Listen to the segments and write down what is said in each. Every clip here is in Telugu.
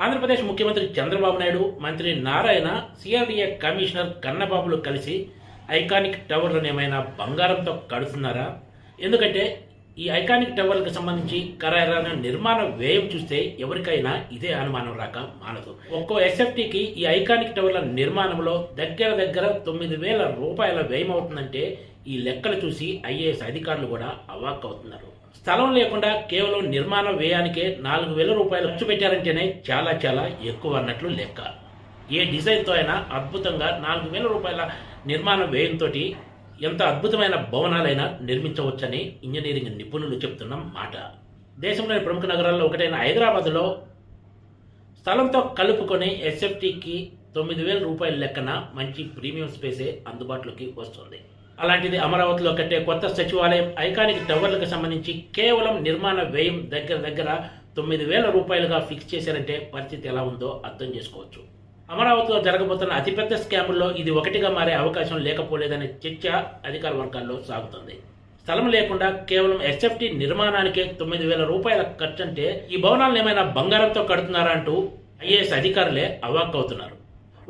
ఆంధ్రప్రదేశ్ ముఖ్యమంత్రి చంద్రబాబు నాయుడు, మంత్రి నారాయణ, సిఆర్డీఏ కమిషనర్ కన్నబాబులు కలిసి ఐకానిక్ టవర్లను ఏమైనా బంగారంతో కడుతున్నారా? ఎందుకంటే ఈ ఐకానిక్ టవర్లకు సంబంధించి ఖరారైన నిర్మాణ వ్యయం చూస్తే ఎవరికైనా ఇదే అనుమానం రాక మానదు. ఒక్కో ఎస్ఎఫ్టీకి ఈ ఐకానిక్ టవర్ల నిర్మాణంలో దగ్గర 9,000 రూపాయల వ్యయం అవుతుందంటే ఈ లెక్కలు చూసి ఐఏఎస్ అధికారులు కూడా అవాక్ అవుతున్నారు. స్థలం లేకుండా కేవలం నిర్మాణ వ్యయానికే 4,000 రూపాయలు ఖర్చు పెట్టారంటేనే చాలా ఎక్కువ అన్నట్లు లెక్క. ఏ డిజైన్తో అయినా అద్భుతంగా 4,000 రూపాయల నిర్మాణ వ్యయంతో ఎంత అద్భుతమైన భవనాలైనా నిర్మించవచ్చని ఇంజనీరింగ్ నిపుణులు చెబుతున్న మాట. దేశంలోని ప్రముఖ నగరాల్లో ఒకటైన హైదరాబాద్లో స్థలంతో కలుపుకొని ఎస్ఎఫ్టీకి 9,000 రూపాయల లెక్కన మంచి ప్రీమియం స్పేసే అందుబాటులోకి వస్తుంది. అలాంటిది అమరావతిలో కట్టే కొత్త సచివాలయం ఐకానిక్ టవర్లకు సంబంధించి కేవలం నిర్మాణ వ్యయం దగ్గర 9,000 రూపాయలుగా ఫిక్స్ చేశారంటే పరిస్థితి ఎలా ఉందో అర్థం చేసుకోవచ్చు. అమరావతిలో జరగబోతున్న అతిపెద్ద స్కాముల్లో ఇది ఒకటిగా మారే అవకాశం లేకపోలేదనే చర్చ అధికార వర్గాల్లో సాగుతుంది. స్థలం లేకుండా కేవలం ఎస్ఎఫ్టీ నిర్మాణానికే 9,000 రూపాయల ఖర్చు అంటే ఈ భవనాలను ఏమైనా బంగారంతో కడుతున్నారా అంటూ ఐఏఎస్ అధికారులే అవాక్ అవుతున్నారు.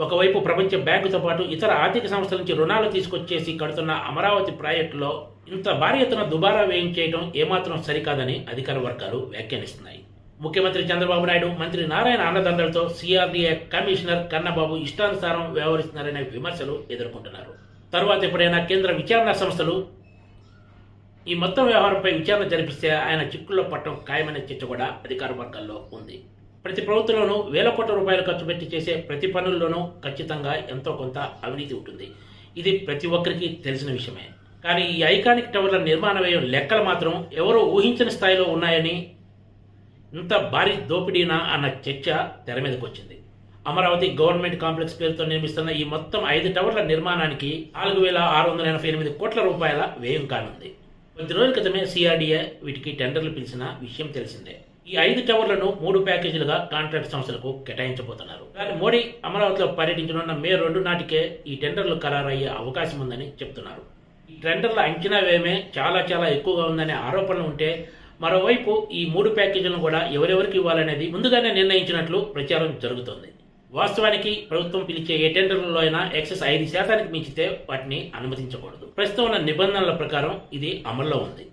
ఒకవైపు ప్రపంచ బ్యాంకుతో పాటు ఇతర ఆర్థిక సంస్థల నుంచి రుణాలు తీసుకొచ్చేసి కడుతున్న అమరావతి ప్రాజెక్టులో ఇంత భారీ ఎత్తున దుబారా వ్యయం చేయడం ఏమాత్రం సరికాదని అధికార వర్గాలు వ్యాఖ్యానిస్తున్నాయి. ముఖ్యమంత్రి చంద్రబాబు నాయుడు, మంత్రి నారాయణ అండదండలతో సిఆర్డీఏ కమిషనర్ కన్నబాబు ఇష్టానుసారం వ్యవహరిస్తున్నారనే విమర్శలు ఎదుర్కొంటున్నారు. తరువాత ఎప్పుడైనా కేంద్ర విచారణ సంస్థలు ఈ మొత్తం వ్యవహారంపై విచారణ జరిపిస్తే ఆయన చిక్కుల్లో పట్టడం ఖాయమనే చర్చ కూడా అధికార వర్గాల్లో ఉంది. ప్రతి ప్రభుత్వంలోనూ వేల కోట్ల రూపాయలు ఖర్చు పెట్టి చేసే ప్రతి పనుల్లోనూ ఖచ్చితంగా ఎంతో కొంత అవినీతి ఉంటుంది. ఇది ప్రతి ఒక్కరికి తెలిసిన విషయమే. కానీ ఈ ఐకానిక్ టవర్ల నిర్మాణ వ్యయం లెక్కలు మాత్రం ఎవరూ ఊహించని స్థాయిలో ఉన్నాయని, ఇంత భారీ దోపిడీనా అన్న చర్చ తెర మీదకి వచ్చింది. అమరావతి గవర్నమెంట్ కాంప్లెక్స్ పేరుతో నిర్మిస్తున్న ఈ మొత్తం 5 టవర్ల నిర్మాణానికి 4,688 కోట్ల రూపాయల వ్యయం కానుంది. కొద్ది రోజుల క్రితమే సిఆర్డీఏ వీటికి టెండర్లు పిలిచిన విషయం తెలిసిందే. ఈ 5 టవర్లను 3 ప్యాకేజీలుగా కాంట్రాక్ట్ సంస్థలకు కేటాయించబోతున్నారు. కానీ మోడీ అమరావతిలో పర్యటించనున్న మే 2 నాటికే ఈ టెండర్లు ఖరారయ్యే అవకాశం ఉందని చెప్తున్నారు. ఈ టెండర్ల అంచనా వ్యయమే చాలా ఎక్కువగా ఉందనే ఆరోపణలు ఉంటే, మరోవైపు ఈ 3 ప్యాకేజీలను కూడా ఎవరెవరికి ఇవ్వాలనేది ముందుగానే నిర్ణయించినట్లు ప్రచారం జరుగుతోంది. వాస్తవానికి ప్రభుత్వం పిలిచే ఏ టెండర్లలో అయినా ఎక్సెస్ 5% మించితే వాటిని అనుమతించకూడదు. ప్రస్తుతం ఉన్న నిబంధనల ప్రకారం ఇది అమల్లో ఉంది.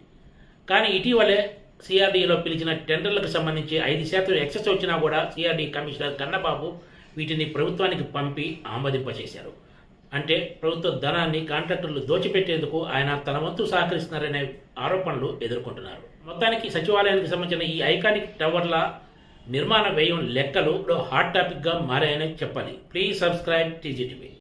కానీ ఇటీవలే సిఆర్డీలో పిలిచిన టెండర్లకు సంబంధించి 5% ఎక్సెస్ వచ్చినా కూడా సిఆర్డీ కమిషనర్ కన్నబాబు వీటిని ప్రభుత్వానికి పంపి ఆమోదింపచేశారు. అంటే ప్రభుత్వ ధనాన్ని కాంట్రాక్టర్లు దోచిపెట్టేందుకు ఆయన తన వంతు సహకరిస్తున్నారనే ఆరోపణలు ఎదుర్కొంటున్నారు. మొత్తానికి సచివాలయానికి సంబంధించిన ఈ ఐకానిక్ టవర్ల నిర్మాణ వ్యయం లెక్కలు హాట్ టాపిక్గా మారాయని చెప్పాలి. Please subscribe TGTV.